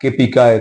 KPK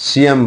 CM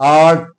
8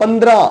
15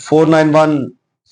491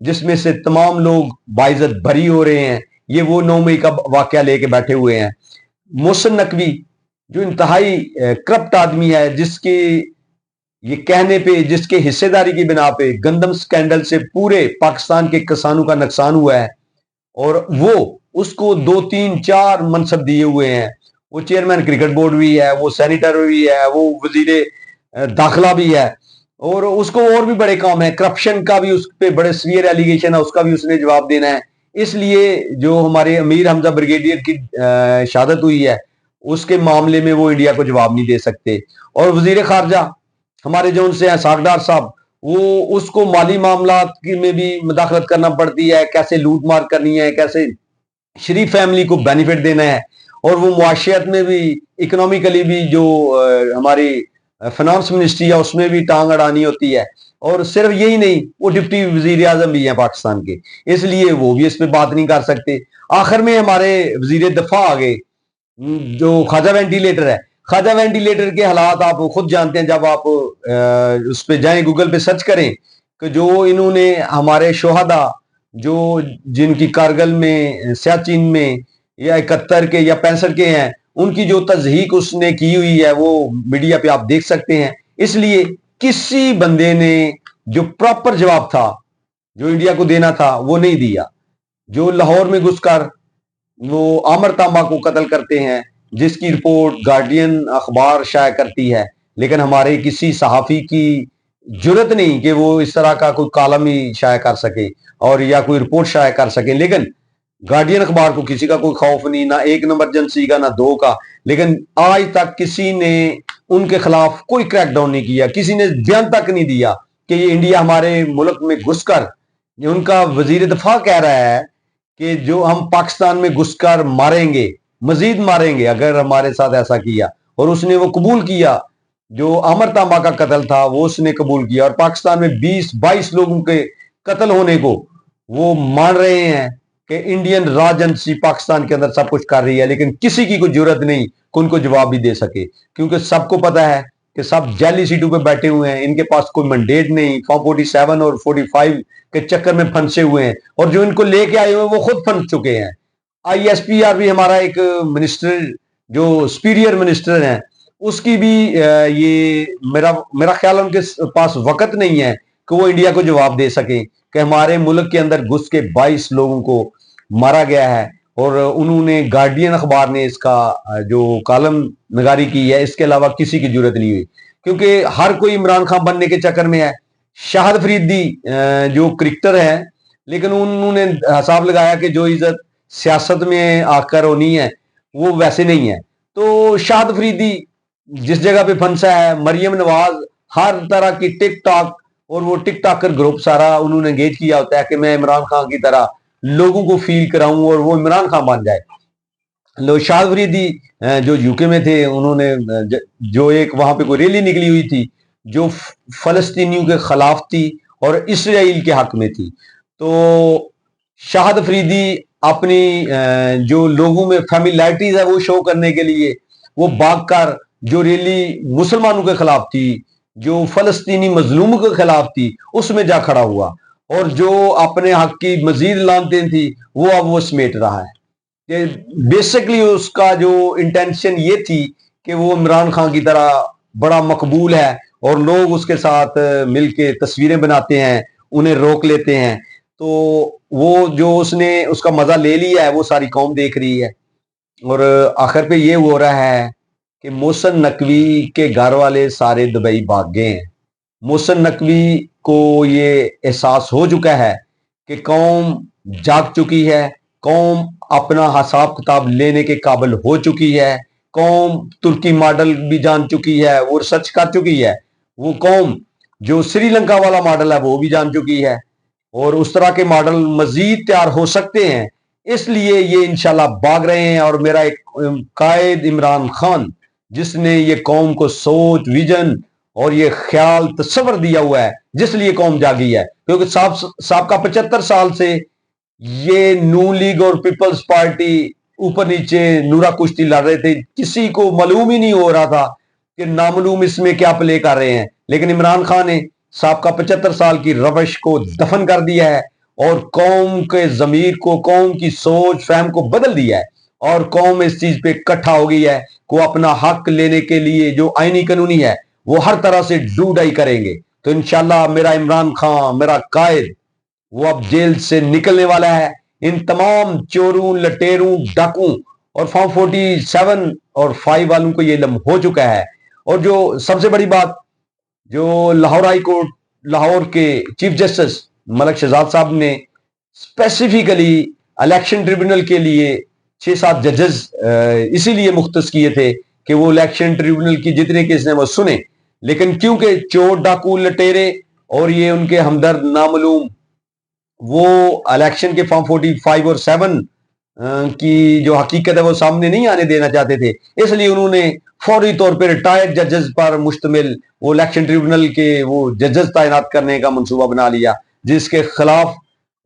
جس میں سے تمام لوگ باعزت بری ہو رہے ہیں. یہ وہ 9 مئی کا واقعہ لے کے بیٹھے ہوئے ہیں. محسن نقوی جو انتہائی کرپٹ آدمی ہے، جس کے یہ کہنے پہ، جس کے حصے داری کی بنا پہ گندم سکینڈل سے پورے پاکستان کے کسانوں کا نقصان ہوا ہے، اور وہ اس کو 2 3 4 منصب دیے ہوئے ہیں. وہ چیئرمین کرکٹ بورڈ بھی ہے، وہ سینیٹر بھی ہے، وہ وزیر داخلہ بھی ہے، اور اس کو اور بھی بڑے کام ہیں. کرپشن کا بھی اس پہ بڑے سویئر ایلیگیشن ہے، اس کا بھی اس نے جواب دینا ہے. اس لیے جو ہمارے امیر حمزہ بریگیڈیئر کی شہادت ہوئی ہے، اس کے معاملے میں وہ انڈیا کو جواب نہیں دے سکتے. اور وزیر خارجہ ہمارے جو ان سے ہیں ساگڈار صاحب، وہ اس کو مالی معاملات میں بھی مداخلت کرنا پڑتی ہے، کیسے لوٹ مار کرنی ہے، کیسے شریف فیملی کو بینیفٹ دینا ہے. اور وہ معاشیت میں بھی، اکنامیکلی بھی، جو ہماری فنانس منسٹری ہے اس میں بھی ٹانگ اڑانی ہوتی ہے. اور صرف یہی نہیں، وہ ڈپٹی وزیر اعظم بھی ہیں پاکستان کے، اس لیے وہ بھی اس پہ بات نہیں کر سکتے. آخر میں ہمارے وزیر دفاع آگے، جو خواجہ وینٹیلیٹر ہے. خواجہ وینٹیلیٹر کے حالات آپ خود جانتے ہیں، جب آپ اس پہ جائیں، گوگل پہ سرچ کریں کہ جو انہوں نے ہمارے شہداء جو جن کی کارگل میں، سیاچین میں یا 71 کے یا 65 کے ہیں، ان کی جو تضحیق اس نے کی ہوئی ہے، وہ میڈیا پہ آپ دیکھ سکتے ہیں. اس لیے کسی بندے نے جو پراپر جواب تھا، جو انڈیا کو دینا تھا، وہ نہیں دیا. جو لاہور میں گھس کر وہ عامر تانبا کو قتل کرتے ہیں، جس کی رپورٹ گارڈین اخبار شائع کرتی ہے، لیکن ہمارے کسی صحافی کی جرت نہیں کہ وہ اس طرح کا کوئی کالم ہی شائع کر سکے اور یا کوئی رپورٹ شائع کر سکے. لیکن گارڈین اخبار کو کسی کا کوئی خوف نہیں، نہ ایک ایمرجنسی کا، نہ 2 کا. لیکن آج تک کسی نے ان کے خلاف کوئی کریک ڈاؤن نہیں کیا، کسی نے بیان تک نہیں دیا کہ یہ انڈیا ہمارے ملک میں گھس کر، ان کا وزیر دفاع کہہ رہا ہے کہ جو ہم پاکستان میں گھس کر ماریں گے، مزید ماریں گے اگر ہمارے ساتھ ایسا کیا. اور اس نے وہ قبول کیا، جو عامر تانبا کا قتل تھا وہ اس نے قبول کیا. اور پاکستان میں 20-22 لوگوں کے قتل ہونے کو وہ مان رہے ہیں کہ انڈین را ایجنسی پاکستان کے اندر سب کچھ کر رہی ہے. لیکن کسی کی کوئی جرت نہیں کہ ان کو جواب بھی دے سکے، کیونکہ سب کو پتا ہے کہ سب جعلی سیٹوں پہ بیٹھے ہوئے ہیں، ان کے پاس کوئی منڈیٹ نہیں، فارم 47 اور 45 کے چکر میں پھنسے ہوئے ہیں. اور جو ان کو لے کے آئے ہوئے ہیں وہ خود پھنس چکے ہیں. ISPR بھی ہمارا ایک منسٹر، جو سپیریئر منسٹر ہیں، اس کی بھی یہ میرا خیال ان کے پاس وقت نہیں ہے کہ وہ انڈیا کو جواب دے سکیں کہ ہمارے ملک کے اندر گھس کے 22 لوگوں کو مارا گیا ہے. اور انہوں نے، گارڈین اخبار نے اس کا جو کالم نگاری کی ہے، اس کے علاوہ کسی کی جرت نہیں ہوئی، کیونکہ ہر کوئی عمران خان بننے کے چکر میں ہے. شاہد فریدی جو کرکٹر ہے، لیکن انہوں نے حساب لگایا کہ جو عزت سیاست میں آ کر ہونی ہے وہ ویسے نہیں ہے. تو شاہد فریدی جس جگہ پہ پھنسا ہے، مریم نواز ہر طرح کی ٹک ٹاک، اور وہ ٹک ٹاکر گروپ سارا انہوں نے انگیج کیا ہوتا ہے کہ میں عمران خان کی طرح لوگوں کو فیل کراؤں اور وہ عمران خان بن جائے. شاہد فریدی جو UK میں تھے، انہوں نے جو ایک وہاں پہ کوئی ریلی نکلی ہوئی تھی جو فلسطینیوں کے خلاف تھی اور اسرائیل کے حق میں تھی. تو شاہد فریدی اپنی جو لوگوں میں فیملیرٹیز ہے وہ شو کرنے کے لیے وہ بھاگ کر، جو ریلی مسلمانوں کے خلاف تھی، جو فلسطینی مظلوموں کے خلاف تھی، اس میں جا کھڑا ہوا، اور جو اپنے حق کی مزید لانتیں تھی وہ اب وہ سمیٹ رہا ہے. بیسکلی اس کا جو انٹینشن یہ تھی کہ وہ عمران خان کی طرح بڑا مقبول ہے اور لوگ اس کے ساتھ مل کے تصویریں بناتے ہیں، انہیں روک لیتے ہیں. تو وہ جو اس نے اس کا مزہ لے لیا ہے وہ ساری قوم دیکھ رہی ہے. اور آخر پہ یہ ہو رہا ہے کہ محسن نقوی کے گھر والے سارے دبئی بھاگ گئے ہیں. محسن نقوی کو یہ احساس ہو چکا ہے کہ قوم جاگ چکی ہے، قوم اپنا حساب کتاب لینے کے قابل ہو چکی ہے، قوم ترکی ماڈل بھی جان چکی ہے، وہ ریسرچ کر چکی ہے، وہ قوم جو سری لنکا والا ماڈل ہے وہ بھی جان چکی ہے، اور اس طرح کے ماڈل مزید تیار ہو سکتے ہیں. اس لیے یہ انشاءاللہ بھاگ رہے ہیں. اور میرا ایک قائد عمران خان، جس نے یہ قوم کو سوچ، ویژن اور یہ خیال، تصور دیا ہوا ہے، جس لیے قوم جاگی ہے، کیونکہ سابقہ 75 سال سے یہ نون لیگ اور پیپلز پارٹی اوپر نیچے نورا کشتی لڑ رہے تھے. کسی کو معلوم ہی نہیں ہو رہا تھا کہ نامعلوم اس میں کیا پلے کر رہے ہیں. لیکن عمران خان نے سابقہ 75 سال کی روش کو دفن کر دیا ہے اور قوم کے ضمیر کو, قوم کی سوچ فہم کو بدل دیا ہے, اور قوم اس چیز پہ اکٹھا ہو گئی ہے کہ وہ اپنا حق لینے کے لیے جو آئینی قانونی ہے وہ ہر طرح سے ڈوڈائی کریں گے. تو انشاءاللہ میرا عمران خان, میرا قائد, وہ اب جیل سے نکلنے والا ہے. ان تمام چوروں, لٹیروں, ڈاکوں اور فارم 47 اور 5 والوں کو یہ علم ہو چکا ہے. اور جو سب سے بڑی بات, جو لاہور ہائی کورٹ لاہور کے چیف جسٹس ملک شہزاد صاحب نے اسپیسیفکلی الیکشن ٹریبونل کے لیے 6-7 ججز اسی لیے مختص کیے تھے کہ وہ الیکشن ٹریبونل کی جتنے کیس ہیں وہ سنیں, لیکن کیونکہ چور, ڈاکو, لٹیرے اور یہ ان کے ہمدرد نامعلوم وہ الیکشن کے فارم 45 اور 7 کی جو حقیقت ہے وہ سامنے نہیں آنے دینا چاہتے تھے, اس لیے انہوں نے فوری طور پہ ریٹائرڈ ججز پر مشتمل وہ الیکشن ٹریبونل کے وہ ججز تعینات کرنے کا منصوبہ بنا لیا, جس کے خلاف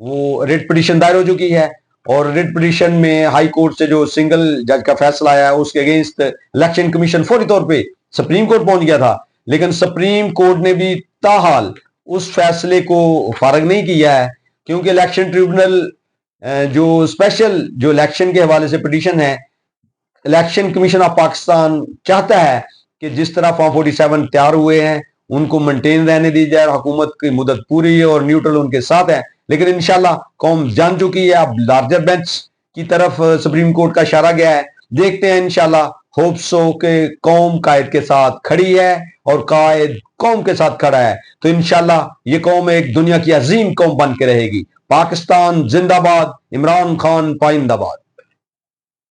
وہ ریٹ پٹیشن دائر ہو چکی ہے. اور ریٹ پٹیشن میں ہائی کورٹ سے جو سنگل جج کا فیصلہ آیا ہے اس کے اگینسٹ الیکشن کمیشن فوری طور پہ سپریم کورٹ پہنچ گیا تھا, لیکن سپریم کورٹ نے بھی تاحال اس فیصلے کو فارغ نہیں کیا ہے, کیونکہ الیکشن ٹریبونل جو اسپیشل جو الیکشن کے حوالے سے پٹیشن ہے, الیکشن کمیشن آف پاکستان چاہتا ہے کہ جس طرح فارم 47 تیار ہوئے ہیں ان کو مینٹین رہنے دی جائے, حکومت کی مدت پوری ہے اور نیوٹرل ان کے ساتھ ہے. لیکن انشاءاللہ قوم جان چکی ہے, اب لارجر بینچ کی طرف سپریم کورٹ کا اشارہ گیا ہے. دیکھتے ہیں انشاءاللہ, ہوپ سو کہ قوم قائد کے ساتھ کھڑی ہے اور قائد قوم کے ساتھ کھڑا ہے. تو انشاءاللہ یہ قوم ایک دنیا کی عظیم قوم بن کے رہے گی. پاکستان زندہ باد, عمران خان پائندہ باد.